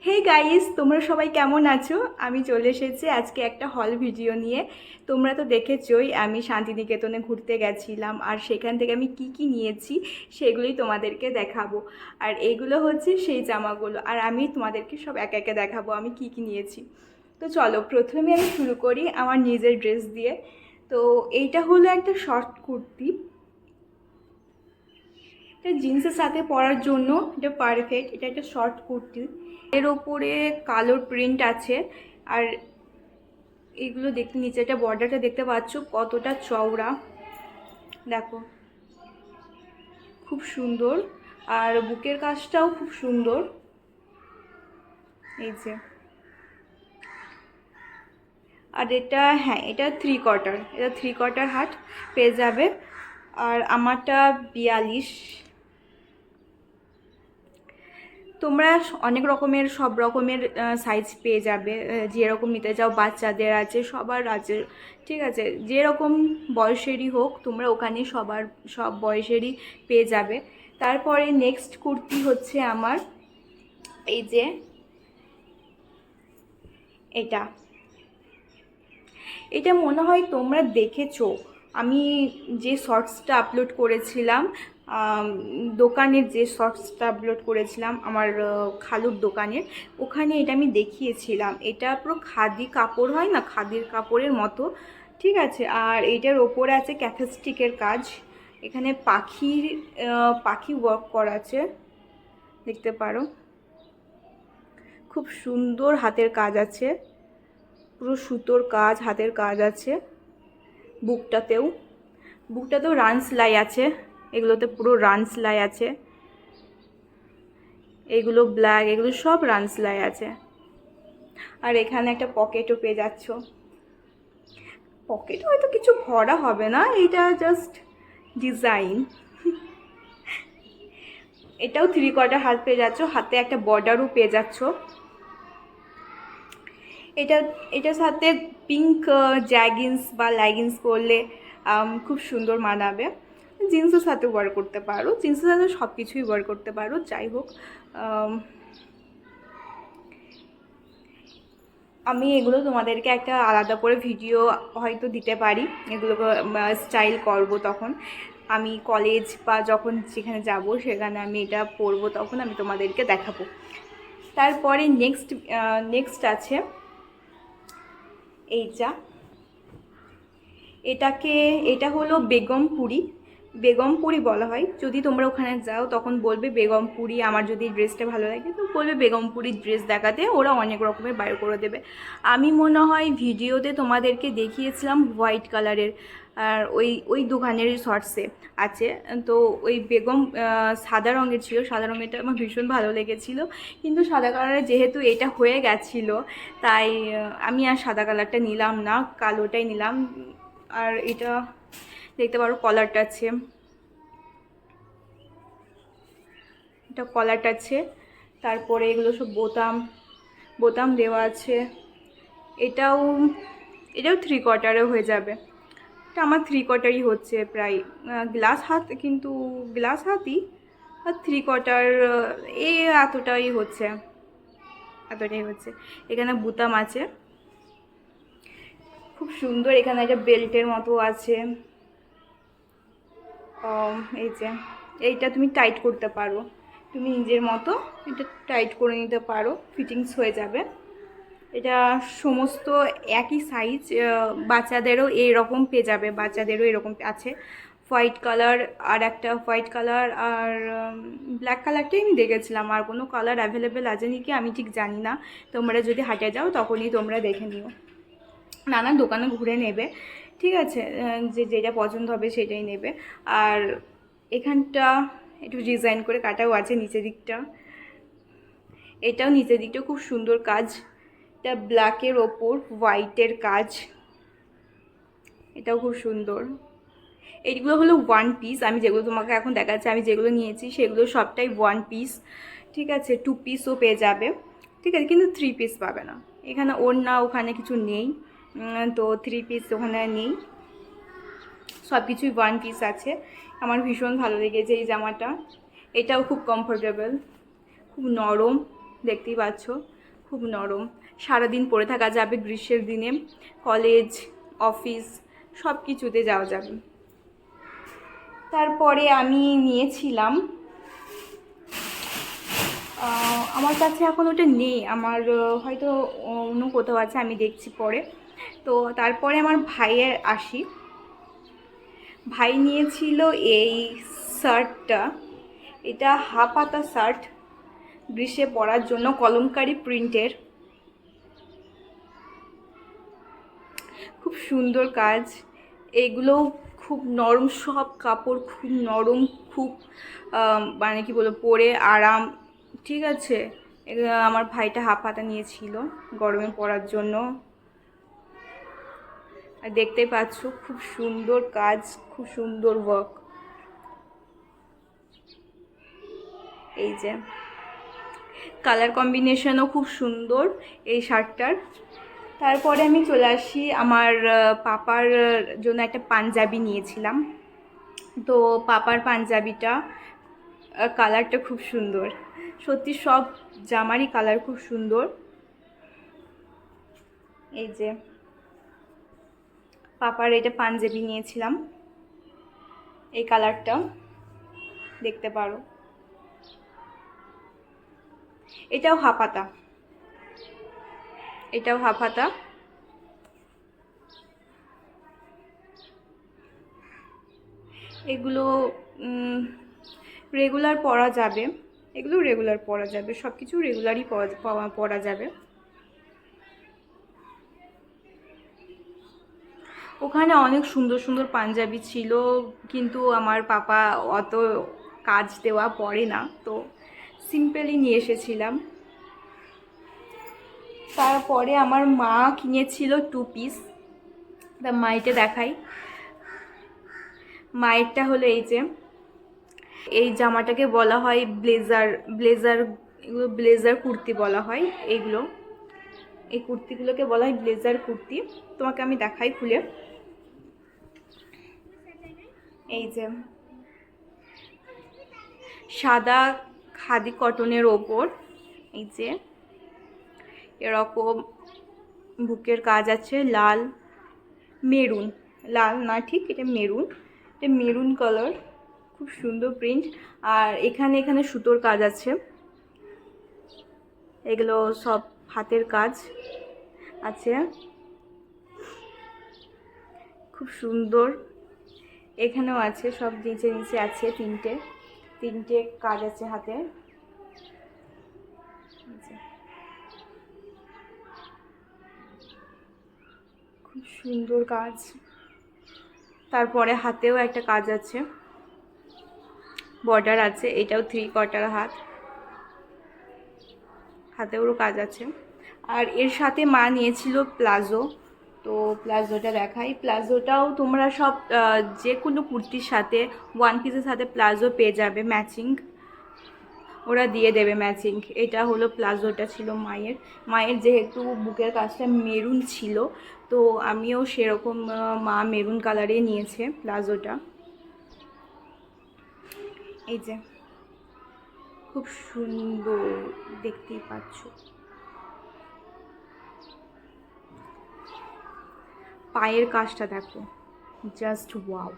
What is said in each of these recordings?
Hey guys, তোমরা সবাই কেমন আছো? আমি চলে এসেছি আজকে একটা হল ভিডিও নিয়ে। তোমরা তো দেখেছোই আমি শান্তিনিকেতনে ঘুরতে গেছিলাম, আর সেখান থেকে আমি কি কি নিয়েছি সেগুলোই তোমাদেরকে দেখাবো। আর এগুলো হচ্ছে সেই জামাগুলো, আর আমি তোমাদেরকে সব একে একে দেখাবো আমি কি কি নিয়েছি। তো চলো, প্রথমে আমি শুরু করি আমার নিজের ড্রেস দিয়ে। তো এইটা হলো একটা শর্ট কুর্তি, এটা জিন্সের সাথে পরার জন্য এটা পারফেক্ট। এটা একটা শর্ট কুর্তি, এর ওপরে কালোর প্রিন্ট আছে। আর এগুলো দেখতে, নিচে একটা বর্ডারটা দেখতে পাচ্ছ কতটা চওড়া, দেখো খুব সুন্দর। আর বুকের কাজটাও খুব সুন্দর, এই যে। আর এটা, হ্যাঁ, এটা 3/4, এটা 3/4 হাত পেয়ে যাবে। আর আমারটা 42। তোমরা অনেক রকমের, সব রকমের সাইজ পেয়ে যাবে, যেরকম নিতে চাও। বাচ্চাদের আছে, সবার আছে, ঠিক আছে। যেরকম বয়সেরই হোক তোমরা ওখানে সব বয়সেরই পেয়ে যাবে। তারপরে নেক্সট কুর্তি হচ্ছে আমার এই যে এটা। এটা মনে হয় তোমরা দেখেছো, আমি যে শর্টসটা আপলোড করেছিলাম, দোকানের যে শর্টসটা আপলোড করেছিলাম আমার খালুর দোকানের, ওখানে এটা আমি দেখিয়েছিলাম। এটা পুরো খাদি কাপড় হয় না, খাদির কাপড়ের মতো, ঠিক আছে। আর এইটার ওপরে আছে ক্যাথাস্টিকের কাজ, এখানে পাখি ওয়ার্ক করা আছে, দেখতে পারো। খুব সুন্দর হাতের কাজ আছে, পুরো সুতোর কাজ, হাতের কাজ আছে। বুকটাতেও রান সেলাই আছে, এগুলোতে পুরো রান সেলাই আছে। এগুলো ব্ল্যাক, এগুলো সব রান সেলাই আছে। আর এখানে একটা পকেটও পেয়ে যাচ্ছ। পকেট হয়তো কিছু ভরা হবে না, এটা জাস্ট ডিজাইন। এটাও 3/4 হাত পেয়ে যাচ্ছ, হাতে একটা বর্ডারও পেয়ে যাচ্ছ। এটা এটার সাথে পিঙ্ক জ্যাগিন্স বা লেগিংস পরলে খুব সুন্দর মানাবে। জিন্সের সাথে ওয়ার করতে পারো, জিন্সের সাথে সব কিছুই ওয়ার করতে পারো। যাই হোক, আমি এগুলো তোমাদেরকে একটা আলাদা করে ভিডিও হয়তো দিতে পারি, এগুলো স্টাইল করব তখন। আমি কলেজ বা যখন যেখানে যাব সেখানে আমি এটা পরবো, তখন আমি তোমাদেরকে দেখাবো। তারপরে নেক্সট আছে এইটা। এটা হলো বেগমপুরি বলা হয়। যদি তোমরা ওখানে যাও তখন বলবে বেগমপুরি। আমার যদি ড্রেসটা ভালো লাগে তো বলবে বেগমপুরির ড্রেস দেখাতে, ওরা অনেক রকমের বাইর করে দেবে। আমি মনে হয় ভিডিওতে তোমাদেরকে দেখিয়েছিলাম হোয়াইট কালারের, আর ওই দোকানের শর্টসে আছে। তো ওই সাদা রঙের ছিল, সাদা রঙেরটা আমার ভীষণ ভালো লেগেছিল। কিন্তু সাদা কালারের যেহেতু এটা হয়ে গেছিলো, তাই আমি আর সাদা কালারটা নিলাম না, কালোটাই নিলাম। আর এটা দেখতে পারো কলারটা আছে, এটা কলারটা আছে। তারপরে এগুলো সব বোতাম বোতাম দেওয়া আছে। এটাও এটাও 3/4 হয়ে যাবে। এটা আমার 3/4ই হচ্ছে প্রায়। গ্লাস হাত, কিন্তু গ্লাস হাতই, আর 3/4 এই এতটাই হচ্ছে। এখানে বোতাম আছে, খুব সুন্দর। এখানে একটা বেল্টের মতো আছে। এই যে এইটা তুমি টাইট করতে পারো, তুমি নিজের মতো এটা টাইট করে নিতে পারো, ফিটিংস হয়ে যাবে। এটা সমস্ত একই সাইজ, বাচ্চাদেরও এইরকম পেয়ে যাবে, বাচ্চাদেরও এরকম আছে। হোয়াইট কালার, আর একটা হোয়াইট কালার, আর ব্ল্যাক কালারটাই আমি দেখেছিলাম। আর কোনো কালার অ্যাভেলেবেল আছে নাকি আমি ঠিক জানি না, তোমরা যদি হাটে যাও তখনই তোমরা দেখে নিও, নানান দোকানে ঘুরে নেবে, ঠিক আছে। যেটা পছন্দ হবে সেটাই নেবে। আর এখানটা একটু ডিজাইন করে কাটাও আছে নিচের দিকটা, এটাও নিচের দিকটা খুব সুন্দর কাজ। এটা ব্ল্যাকের ওপর হোয়াইটের কাজ, এটাও খুব সুন্দর। এইগুলো হলো ওয়ান পিস, আমি যেগুলো তোমাকে এখন দেখাচ্ছি, আমি যেগুলো নিয়েছি সেগুলো সবটাই ওয়ান পিস, ঠিক আছে। 2 পিসও পেয়ে যাবে, ঠিক আছে, কিন্তু 3 পিস পাবে না। এখানে ওখানে কিছু নেই, তো 3 পিস ওখানে নেই, সব কিছুই ওয়ান পিস আছে। আমার ভীষণ ভালো লেগেছে এই জামাটা, এটাও খুব কমফোর্টেবল, খুব নরম, দেখতেই পাচ্ছ খুব নরম, সারাদিন পরে থাকা যাবে গ্রীষ্মের দিনে, কলেজ অফিস সব কিছুতে যাওয়া যাবে। তারপরে আমি নিয়েছিলাম, আমার কাছে এখন ওটা নেই, আমার হয়তো অন্য কোথাও আছে, আমি দেখছি পরে। তো তারপরে আমার ভাইয়ের আসি, ভাই নিয়েছিল এই শার্টটা, এটা হাফ হাতা শার্ট, গ্রীষ্মে পরার জন্য, কলমকারি প্রিন্টের, খুব সুন্দর কাজ। এগুলো খুব নরম, সব কাপড় খুব নরম, খুব মানে কি বলবো, পরে আরাম, ঠিক আছে। আমার ভাইটা হাফ হাতা নিয়েছিল গরমে পরার জন্য। আর দেখতেই পাচ্ছ খুব সুন্দর কাজ, খুব সুন্দর ওয়ার্ক। এই যে কালার কম্বিনেশনও খুব সুন্দর এই শার্টটার। তারপরে আমি চলে আসি, আমার পাপার জন্য একটা পাঞ্জাবি নিয়েছিলাম। তো পাপার পাঞ্জাবিটা কালারটা খুব সুন্দর, সত্যি সব জামারই কালার খুব সুন্দর। এই যে পাপার এটা পাঞ্জাবি নিয়েছিলাম, এই কালারটা দেখতে পারো, এটাও হাফ হাতা, এটাও হাফ হাতা। এগুলো রেগুলার পরা যাবে, এগুলো রেগুলার পরা যাবে, সব কিছু রেগুলারই পরা যাবে। ওখানে অনেক সুন্দর সুন্দর পাঞ্জাবি ছিল, কিন্তু আমার পাপা অত কাজ দেওয়া পড়ে না, তো সিম্পলই নিয়ে এসেছিলাম। তারপরে আমার মা কিনেছিল 2 পিস, তা মাইটা দেখাই। মায়েরটা হলো এই যে, এই জামাটাকে বলা হয় ব্লেজার, এগুলো ব্লেজার কুর্তি বলা হয়। এইগুলো, এই কুর্তিগুলোকে বলা হয় ব্লেজার কুর্তি। তোমাকে আমি দেখাই খুলে। এই যে সাদা খাদি কটনের ওপর এই যে এরকম বুকের কাজ আছে, লাল মেরুন, লাল না ঠিক, এটা মেরুন, এটা মেরুন কালার, খুব সুন্দর প্রিন্ট। আর এখানে এখানে সুতোর কাজ আছে, এগুলো সব হাতের কাজ আছে, খুব সুন্দর। এখানেও আছে, সব নিচে নিচে আছে, তিনটে কাজ আছে হাতে, খুব সুন্দর কাজ। তারপরে হাতেও একটা কাজ আছে, বর্ডার আছে, এটাও 3/4 হাত, হাতেও কাজ আছে। আর এর সাথে মা নিয়েছিল প্লাজো, তো প্লাজোটা দেখাই। প্লাজোটাও তোমরা সব যে কোনো কুর্তির সাথে, 1 পিসের সাথে প্লাজো পেয়ে যাবে, ম্যাচিং ওরা দিয়ে দেবে ম্যাচিং। এটা হলো প্লাজোটা ছিল মায়ের যেহেতু বুকের কাজটা মেরুন ছিল, তো আমিও সেরকম মা মেরুন কালারে নিয়েছে প্লাজোটা। এই যে খুব সুন্দর, দেখতেই পাচ্ছ। পায়ের কাজটা দেখো, জাস্ট ওয়াও।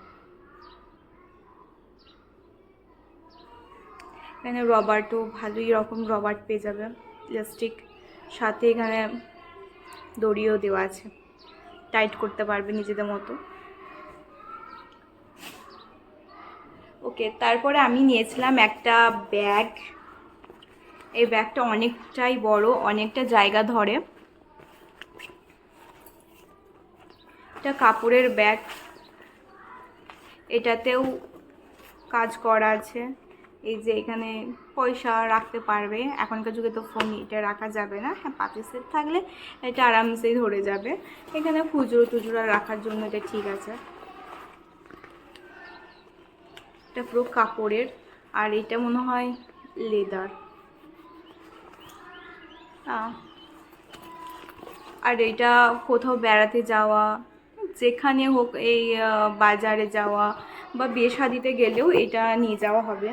এখানে রবার্টও ভালোই রকম রবার্ট পেয়ে যাবে, ইলাস্টিক, সাথে এখানে দড়িও দেওয়া আছে, টাইট করতে পারবে নিজেদের মতো। ওকে, তারপরে আমি নিয়েছিলাম একটা ব্যাগ। এই ব্যাগটা অনেকটাই বড়, অনেকটা জায়গা ধরে, এটা কাপড়ের ব্যাগ, এটাতেও কাজ করা আছে। এই যে এখানে পয়সা রাখতে পারবে, এখনকার যুগে তো ফোন এটা রাখা যাবে না, হ্যাঁ পাতে সেট থাকলে এটা আরামসেই ধরে যাবে। এখানে খুচরো টুচরো রাখার জন্য এটা ঠিক আছে। এটা পুরো কাপড়ের, আর এটা মনে হয় লেদার। আর এটা কোথাও বেড়াতে যাওয়া, যেখানে হোক, এই বাজারে যাওয়া বা বিয়ে শাদিতে গেলেও এটা নিয়ে যাওয়া হবে।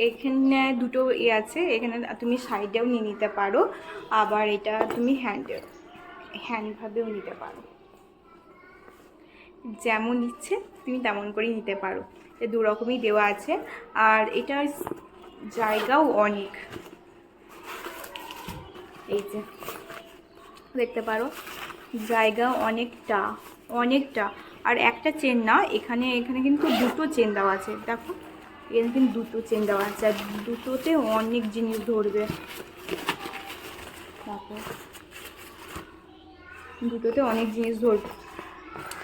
এখানে দুটো আছে, এখানে তুমি সাইডেও নিয়ে নিতে পারো, আবার এটা তুমি হ্যান্ডভাবেও নিতে পারো, যেমন ইচ্ছে তুমি তেমন করেই নিতে পারো। এ দু রকমই দেওয়া আছে। আর এটার জায়গাও অনেক, এই যে দেখতে পারো জায়গা অনেকটা। আর একটা চেন না, এখানে কিন্তু দুটো চেন দেওয়া আছে, দেখো এখানে কিন্তু দুটো চেন দেওয়া আছে, আর দুটোতে অনেক জিনিস ধরবে, দেখো দুটোতে অনেক জিনিস ধরবে।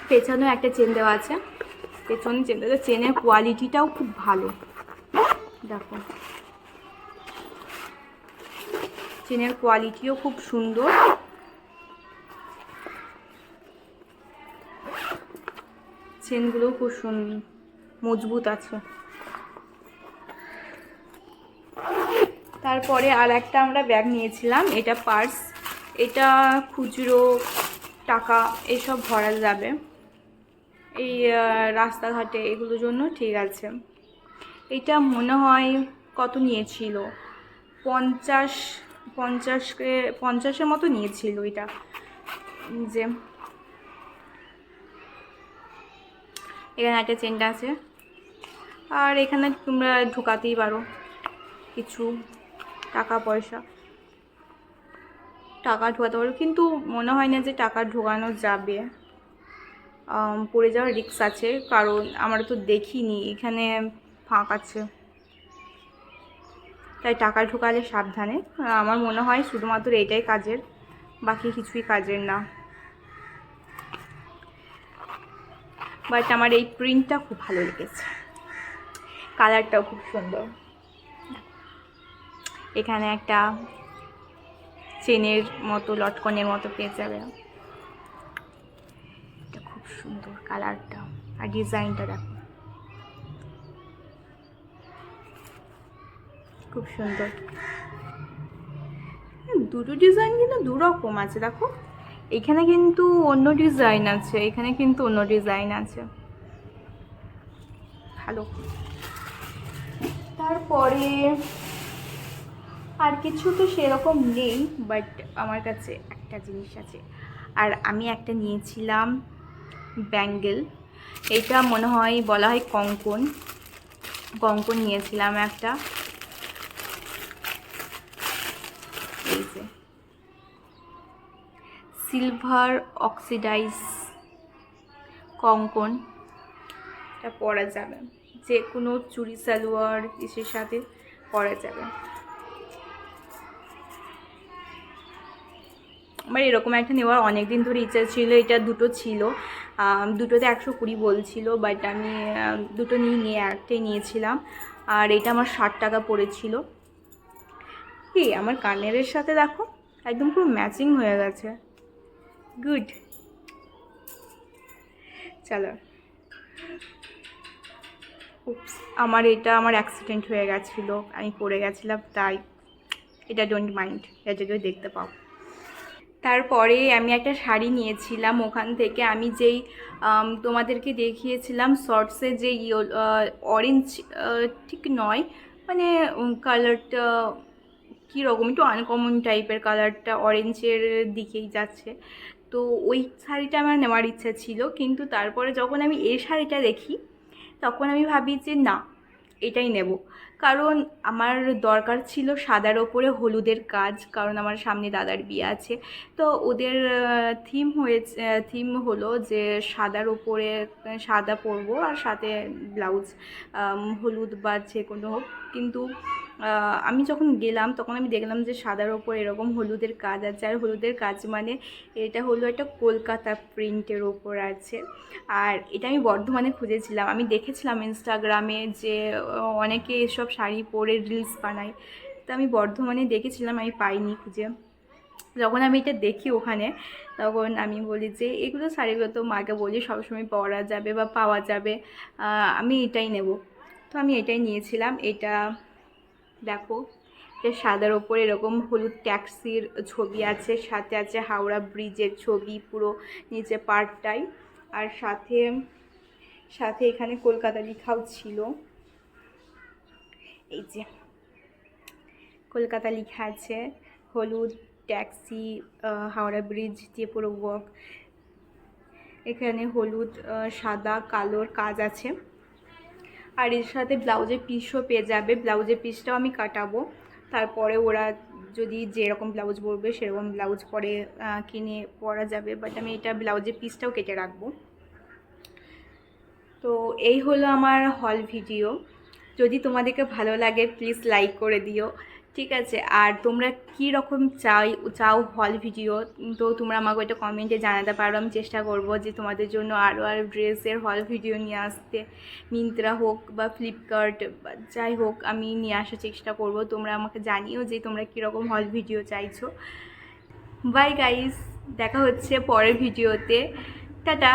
পেছনেও একটা চেন দেওয়া আছে, পেছনে চেন দেওয়া, চেনের কোয়ালিটিটাও খুব ভালো, দেখো চেনের কোয়ালিটিও খুব সুন্দর, চেনগুলো খুব মজবুত আছে। তারপরে আর একটা আমরা ব্যাগ নিয়েছিলাম, এটা পার্স, এটা খুচরো টাকা এসব ভরা যাবে, এই রাস্তাঘাটে এগুলোর জন্য ঠিক আছে। এটা মনে হয় কত নিয়েছিল, 50-50-50-এর মতো নিয়েছিল এটা। যে এখানে একটা চেনটা আছে, আর এখানে তোমরা ঢুকাতেই পারো কিছু টাকা পয়সা, টাকা ঢোকাতে পারো, কিন্তু মনে হয় না যে টাকা ঢোকানো যাবে, পড়ে যাওয়ার রিস্ক আছে, কারণ আমরা তো দেখিনি এখানে ফাঁক আছে, তাই টাকা ঢোকালে সাবধানে। আমার মনে হয় শুধুমাত্র এটাই কাজের, বাকি কিছুই কাজের না। বাট আমার এই প্রিন্টটা খুব ভালো লেগেছে, কালারটাও খুব সুন্দর। এখানে একটা চেনের মতো লটকনের মতো পেয়ে যাবে, এটা খুব সুন্দর কালারটা, আর ডিজাইনটা দেখো খুব সুন্দর। দুটো ডিজাইন কিন্তু দু রকম আছে, দেখো এখানে কিন্তু অন্য ডিজাইন আছে, এখানে কিন্তু অন্য ডিজাইন আছে, ভালো। তারপরে আর কিছু তো সেরকম নেই, বাট আমার কাছে একটা জিনিস আছে, আর আমি একটা নিয়েছিলাম ব্যাঙ্গেল, এটা মনে হয় বলা হয় কঙ্কন, কঙ্কন নিয়েছিলাম একটা, এই যে সিলভার অক্সিডাইজ কঙ্কন, এটা পরা যাবে যে কোনো চুড়ি সালোয়ার ইসের সাথে পরা যাবে। আমার এরকম একটা নেওয়ার অনেক দিন ধরে ইচ্ছা ছিল, এটা দুটো ছিল, দুটোতে 120 বলছিল, বাট আমি দুটো নিয়ে একটাই নিয়েছিলাম, আর এটা আমার 60 টাকা পড়েছিল। কি আমার কানের সাথে দেখো একদম পুরো ম্যাচিং হয়ে গেছে, গুড। চলো, আমার অ্যাক্সিডেন্ট হয়ে গেছিলো, আমি পড়ে গেছিলাম, তাই এটা ডোন্ট মাইন্ড, এটা যদি দেখতে পাও। তারপরে আমি একটা শাড়ি নিয়েছিলাম ওখান থেকে, আমি যেই তোমাদেরকে দেখিয়েছিলাম শর্টসে, যে অরেঞ্জ ঠিক নয়, মানে কালারটা কীরকম একটু আনকমন টাইপের, কালারটা অরেঞ্জের দিকেই যাচ্ছে, তো ওই শাড়িটা আমার নেওয়ার ইচ্ছা ছিল, কিন্তু তারপরে যখন আমি এই শাড়িটা দেখি তখন আমি ভাবি যে না, এটাই নেব, কারণ আমার দরকার ছিল সাদার ওপরে হলুদের কাজ, কারণ আমার সামনে দাদার বিয়ে আছে, তো ওদের থিম হলো যে সাদার ওপরে সাদা পরবো, আর সাথে ব্লাউজ হলুদ বা যে কোনো হোক, কিন্তু আমি যখন গেলাম তখন আমি দেখলাম যে সাদার ওপর এরকম হলুদের কাজ আছে, আর হলুদের কাজ মানে এটা হলো একটা কলকাতা প্রিন্টের ওপর আছে, আর এটা আমি বর্ধমানে খুঁজেছিলাম, আমি দেখেছিলাম ইনস্টাগ্রামে যে অনেকে এসব শাড়ি পরে রিলস বানায়, তো আমি বর্ধমানে দেখেছিলাম, আমি পাইনি খুঁজে, যখন আমি এটা দেখি ওখানে তখন আমি বলি যে এগুলো শাড়িগুলো তো মাকে বলি সবসময় পরা যাবে বা পাওয়া যাবে, আমি এটাই নেব, তো আমি এটাই নিয়েছিলাম। এটা দেখো, এটা সাদার ওপরে এরকম হলুদ ট্যাক্সির ছবি আছে, সাথে আছে হাওড়া ব্রিজের ছবি পুরো নিচে পার্টটাই, আর সাথে সাথে এখানে কলকাতা লেখাও ছিল, এই যে কলকাতা লেখা আছে, হলুদ ট্যাক্সি, হাওড়া ব্রিজ দিয়ে পুরো ওয়ার্ক। এখানে হলুদ সাদা কালোর কাজ আছে। আর এর সাথে ব্লাউজের পিসও পেয়ে যাবে, ব্লাউজের পিসটাও আমি কাটাবো। তারপরে ওরা যদি যেরকম ব্লাউজ পরবে সেরকম ব্লাউজ পরে কিনে পরা যাবে, বাট আমি এটা ব্লাউজের পিসটাও কেটে রাখবো। তো এই হলো আমার হল ভিডিও। যদি তোমাদেরকে ভালো লাগে প্লিজ লাইক করে দিও, ঠিক আছে? আর তোমরা কী রকম চাও হল ভিডিও, তো তোমরা আমাকে ওইটা কমেন্টে জানাতে পারো। আমি চেষ্টা করব যে তোমাদের জন্য আরও ড্রেসের হল ভিডিও নিয়ে আসতে। মিন্ত্রা হোক বা ফ্লিপকার্ট বা যাই হোক, আমি নিয়ে আসার চেষ্টা করব। তোমরা আমাকে জানিও যে তোমরা কীরকম হল ভিডিও চাইছো। বাই গাইস, দেখা হচ্ছে পরের ভিডিওতে। টাটা।